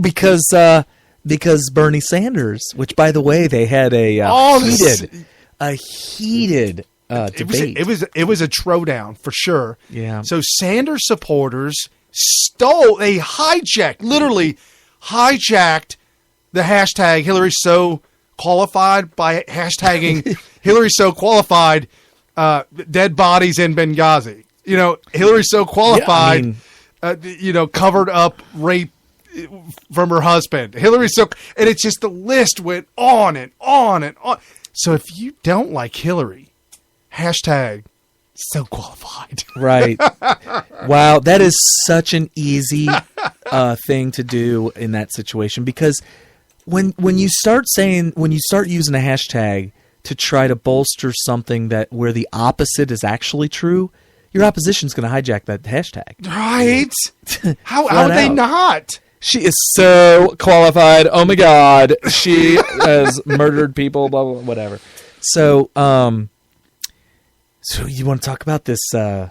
because Bernie Sanders, which by the way they had a heated debate. It was a throwdown for sure. Yeah. So Sanders supporters literally hijacked the hashtag Hillary's so qualified by hashtagging Hillary's so qualified dead bodies in Benghazi. Hillary's so qualified, covered up rape from her husband. Hillary's so, and it's just the list went on and on and on. So if you don't like Hillary, hashtag so qualified. Right. Wow, that is such an easy thing to do in that situation, because when you start using a hashtag to try to bolster something where the opposite is actually true, your opposition's going to hijack that hashtag. Right? How are they not? She is so qualified. Oh my God, she has murdered people. Blah blah, whatever. So you want to talk about this debate,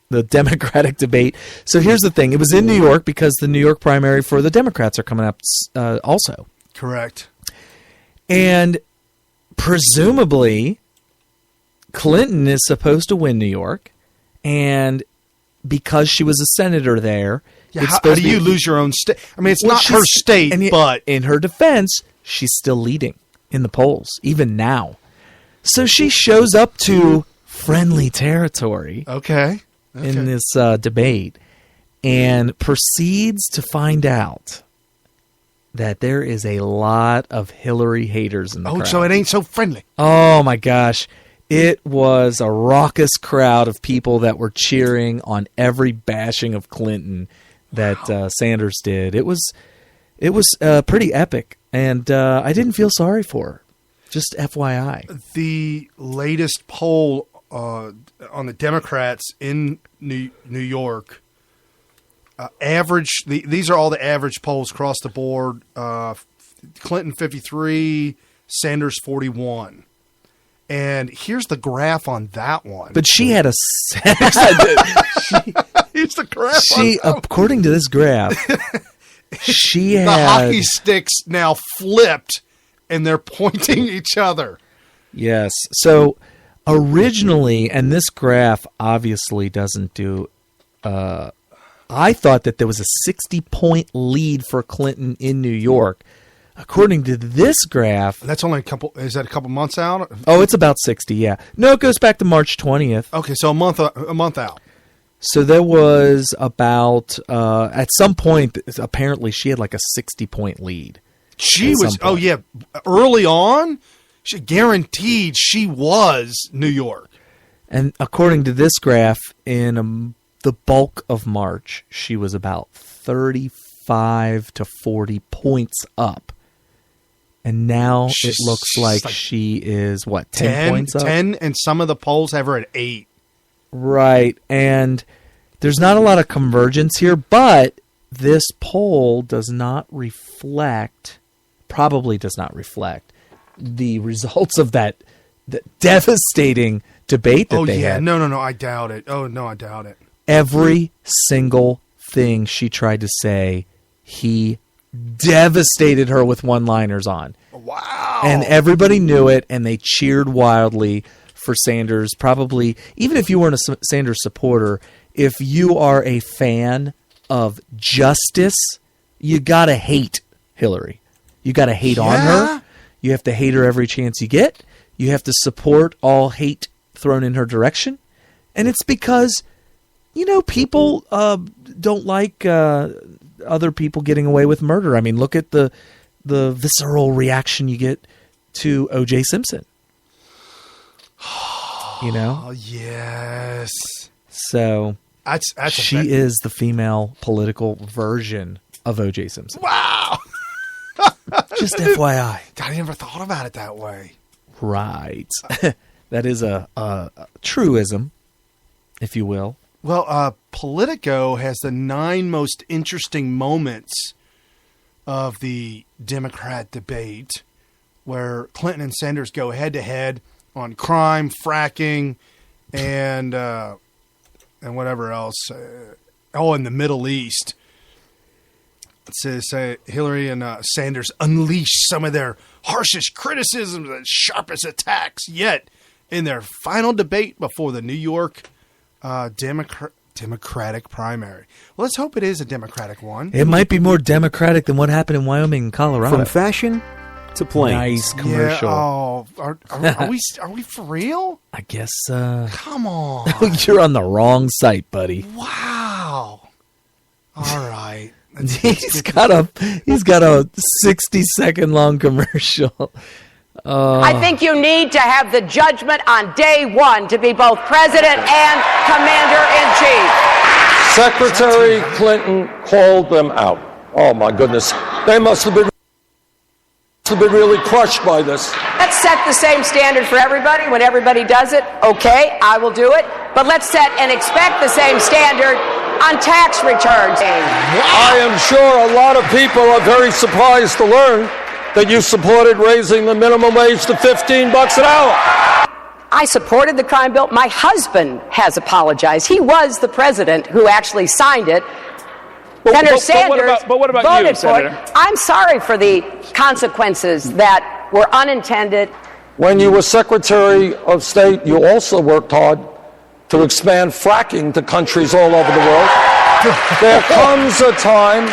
the Democratic debate? So here's the thing: it was in New York because the New York primary for the Democrats are coming up also. Correct. And presumably, Clinton is supposed to win New York, and because she was a senator there. Yeah, how do you lose your own state? I mean, it's not her state, but in her defense, she's still leading in the polls, even now. So she shows up to friendly territory in this debate and proceeds to find out that there is a lot of Hillary haters in the crowd. Oh, so it ain't so friendly. Oh, my gosh. It was a raucous crowd of people that were cheering on every bashing of Clinton that Sanders did. It was pretty epic, and I didn't feel sorry for her. Just FYI. The latest poll on the Democrats in New York, these are all the average polls across the board. Clinton 53, Sanders 41. And here's the graph on that one. But she had here's the graph. According to this graph, she had the hockey sticks now flipped, and they're pointing each other. Yes. So originally, and this graph obviously doesn't do. I thought that there was a 60-point lead for Clinton in New York. According to this graph, that's only is that a couple months out? Oh, it's about 60. Yeah. No, it goes back to March 20th. Okay, so a month out. So there was about at some point, apparently she had like a 60-point lead. She was early on. She guaranteed she was New York. And according to this graph, in the bulk of March, she was about 35 to 40 points up. And now it looks like she is, 10 points up? 10, and some of the polls have her at 8. Right, and there's not a lot of convergence here, but this poll probably does not reflect the results of the devastating debate that they had. No, I doubt it. Oh, no, I doubt it. Every single thing she tried to say, he devastated her with one-liners on. Wow. And everybody knew it, and they cheered wildly for Sanders. Probably, even if you weren't a Sanders supporter, if you are a fan of justice, you got to hate Hillary. You got to hate on her. You have to hate her every chance you get. You have to support all hate thrown in her direction. And it's because, people don't like other people getting away with murder. I mean, look at the visceral reaction you get to O.J. Simpson. Oh, yes. So she is the female political version of O.J. Simpson. Wow. Just FYI. I never thought about it that way. Right. That is a truism, if you will. Well, Politico has the 9 most interesting moments of the Democrat debate, where Clinton and Sanders go head-to-head on crime, fracking, and whatever else. Oh, in the Middle East. It says Hillary and Sanders unleashed some of their harshest criticisms and sharpest attacks yet in their final debate before the New York Democratic primary. Well, let's hope it is a Democratic one. It might be more Democratic than what happened in Wyoming and Colorado. From fashion to planes. Nice commercial. Yeah, are we for real? I guess. Come on. You're on the wrong site, buddy. Wow. All right. He's got a 60-second long commercial. I think you need to have the judgment on day one to be both president and commander-in-chief. Secretary Clinton called them out. Oh, my goodness. They must have been really crushed by this. Let's set the same standard for everybody. When everybody does it, okay, I will do it. But let's set and expect the same standard on tax returns. I am sure a lot of people are very surprised to learn that you supported raising the minimum wage to $15 an hour. I supported the crime bill. My husband has apologized. He was the president who actually signed it. Senator Sanders what about voted you, Senator? for it. I'm sorry for the consequences that were unintended. When you were Secretary of State, you also worked hard to expand fracking to countries all over the world. There comes a time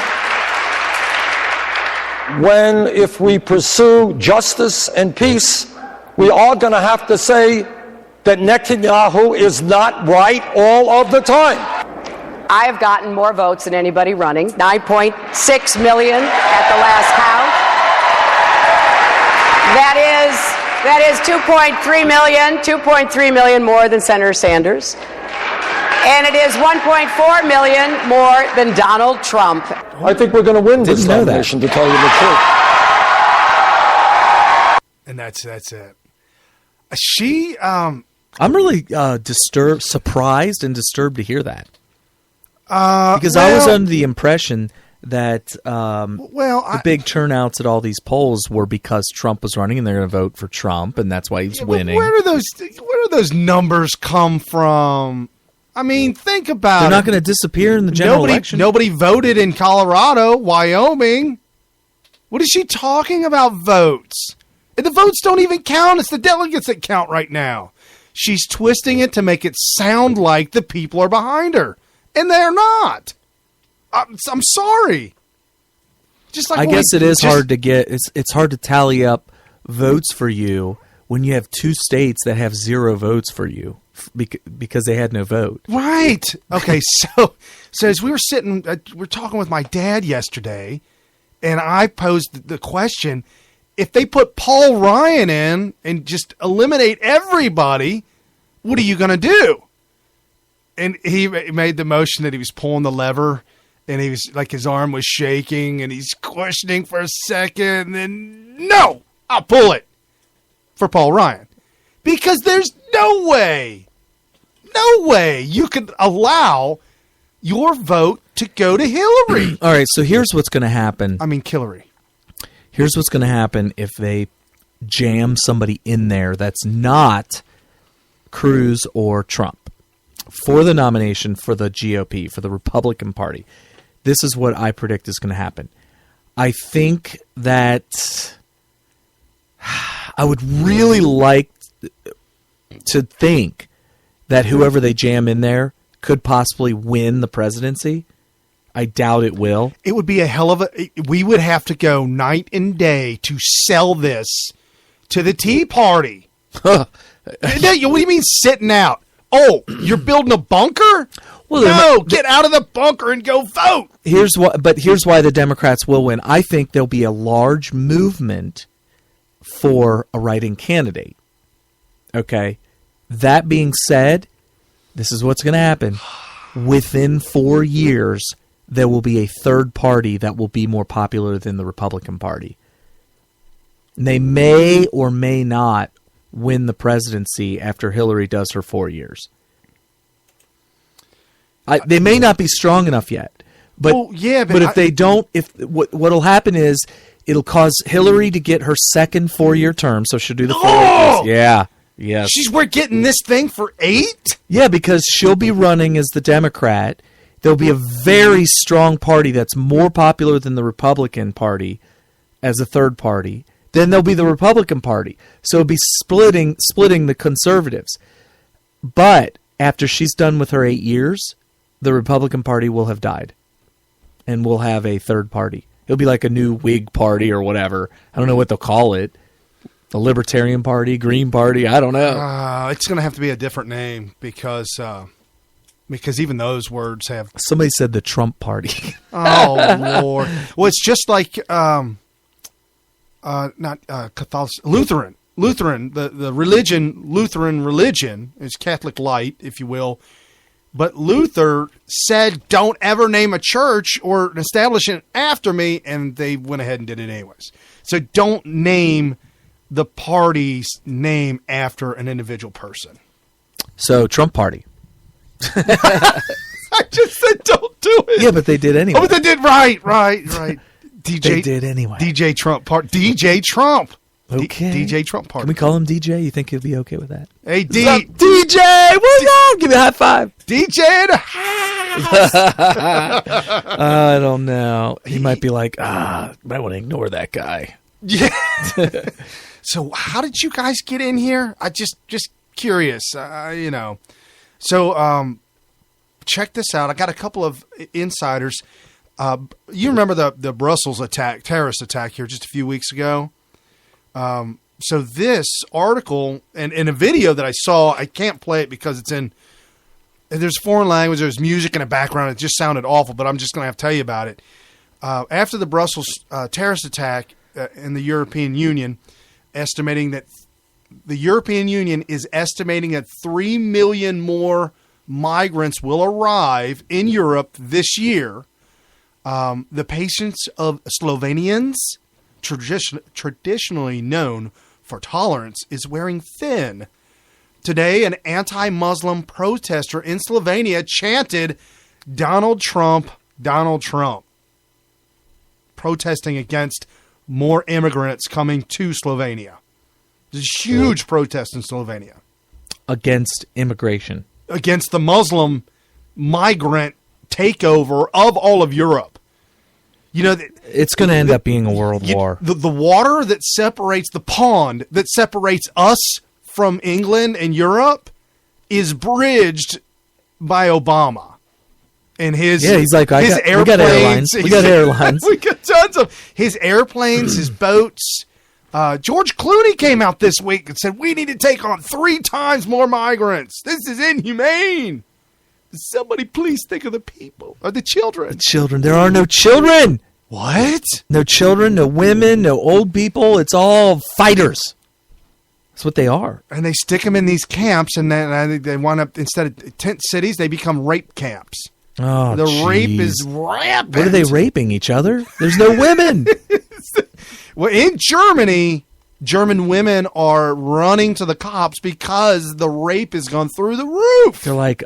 when, if we pursue justice and peace, we are going to have to say that Netanyahu is not right all of the time. I have gotten more votes than anybody running, 9.6 million at the last count. That is 2.3 million more than Senator Sanders. And it is 1.4 million more than Donald Trump. I think we're going to win this nomination, to tell you the truth. And that's it. She, I'm really surprised and disturbed to hear that. Because I was under the impression that the big turnouts at all these polls were because Trump was running and they're going to vote for Trump, and that's why he's winning. Where do those numbers come from? I mean, think about it. They're not going to disappear in the general election. Nobody voted in Colorado, Wyoming. What is she talking about votes? And the votes don't even count. It's the delegates that count right now. She's twisting it to make it sound like the people are behind her. And they're not. I'm sorry. Just like I guess it is hard to get. It's hard to tally up votes for you when you have two states that have 0 votes for you because they had no vote. Right. Okay. So as we were we're talking with my dad yesterday, and I posed the question: if they put Paul Ryan in and just eliminate everybody, what are you going to do? And he made the motion that he was pulling the lever, and he was like, his arm was shaking, and he's questioning for a second, and then, no, I'll pull it for Paul Ryan. Because there's no way you could allow your vote to go to Hillary. All right, so here's what's going to happen. I mean, Hillary. Here's what's going to happen if they jam somebody in there that's not Cruz or Trump for the nomination for the GOP, for the Republican Party. This is what I predict is going to happen. I think that I would really like to think that whoever they jam in there could possibly win the presidency. I doubt it will. It would be a hell of a... We would have to go night and day to sell this to the Tea Party. What do you mean sitting out? Oh, you're building a bunker? Well, no, get out of the bunker and go vote. Here's why the Democrats will win. I think there'll be a large movement for a write-in candidate. Okay. That being said, this is what's going to happen. Within 4 years, there will be a third party that will be more popular than the Republican Party. And they may or may not win the presidency after Hillary does her 4 years. They may not be strong enough yet, but if they don't, what'll happen is it'll cause Hillary to get her second 4-year term, so she'll do the 4 years. Yeah, yes. We're getting this thing for 8? Yeah, because she'll be running as the Democrat. There'll be a very strong party that's more popular than the Republican Party as a third party. Then there'll be the Republican Party. So it'll be splitting the conservatives. But after she's done with her 8 years, the Republican Party will have died. And we'll have a third party. It'll be like a new Whig party or whatever. I don't know what they'll call it. The Libertarian Party, Green Party, I don't know. It's going to have to be a different name because even those words have... Somebody said the Trump Party. Oh, Lord. Well, it's just like Catholic, Lutheran, the religion, Lutheran religion is Catholic light, if you will. But Luther said, don't ever name a church or an establishment after me, and they went ahead and did it anyways. So don't name the party's name after an individual person. So, Trump Party. I just said don't do it. Yeah, but they did anyway. Oh, but they did, right. They did anyway. DJ Trump part. DJ Trump. Okay. DJ Trump party. Can we call him DJ? You think he'll be okay with that? Hey, DJ, what's up? Give me a high five. DJ in the house. I don't know. He might be like, might want to ignore that guy. Yeah. So how did you guys get in here? I just curious, So check this out. I got a couple of insiders. You remember the Brussels terrorist attack here just a few weeks ago? So this article and a video that I saw, I can't play it because there's foreign language, there's music in the background. It just sounded awful, but I'm just going to have to tell you about it. After the Brussels terrorist attack in the European Union, the European Union is estimating that 3 million more migrants will arrive in Europe this year. The patience of Slovenians, traditionally known for tolerance, is wearing thin. Today, an anti-Muslim protester in Slovenia chanted, Donald Trump, Donald Trump, protesting against more immigrants coming to Slovenia. There's a huge protest in Slovenia. Against immigration. Against the Muslim migrant takeover of all of Europe. It's going to end up being a world war. The water that separates the pond that separates us from England and Europe is bridged by Obama. And he's like, we got airlines. We got airlines. We got tons of his airplanes, his boats. George Clooney came out this week and said, we need to take on 3 times more migrants. This is inhumane. Somebody please think of the people or the children. The children. There are no children. What? No children, no women, no old people. It's all fighters. That's what they are. And they stick them in these camps, and then they wind up, instead of tent cities, they become rape camps. Oh, the rape is rampant. What are they raping each other? There's no women. Well, in Germany, German women are running to the cops because the rape has gone through the roof. They're like,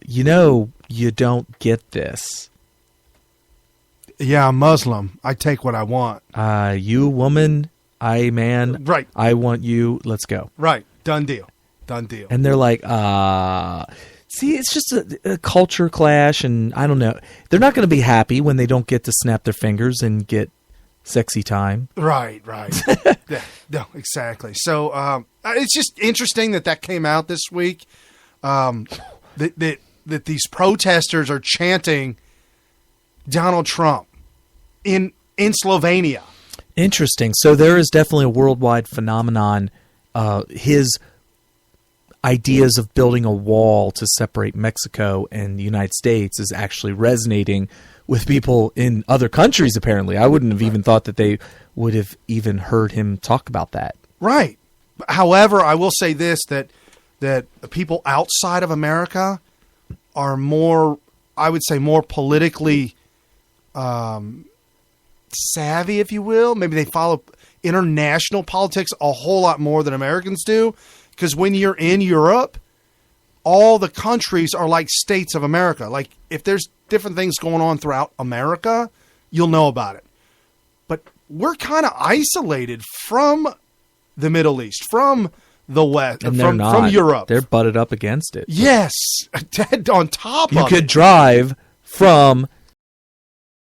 you don't get this. Yeah, I'm Muslim. I take what I want. You woman, I man. Right. I want you. Let's go. Right. Done deal. Done deal. And they're like, see, it's just a culture clash, and I don't know. They're not going to be happy when they don't get to snap their fingers and get sexy time. Right. Yeah, no, exactly. So it's just interesting that came out this week. That these protesters are chanting Donald Trump in Slovenia. Interesting. So there is definitely a worldwide phenomenon. His ideas of building a wall to separate Mexico and the United States is actually resonating with people in other countries, apparently. I wouldn't have even thought that they would have even heard him talk about that. Right. However, I will say this, that people outside of America are more, I would say, more politically savvy, if you will. Maybe they follow international politics a whole lot more than Americans do. Because when you're in Europe, all the countries are like states of America. Like, if there's different things going on throughout America, you'll know about it. But we're kind of isolated from the Middle East, from the West, And they're from not. Europe. They're butted up against it. Yes, dead on top You of could it. drive from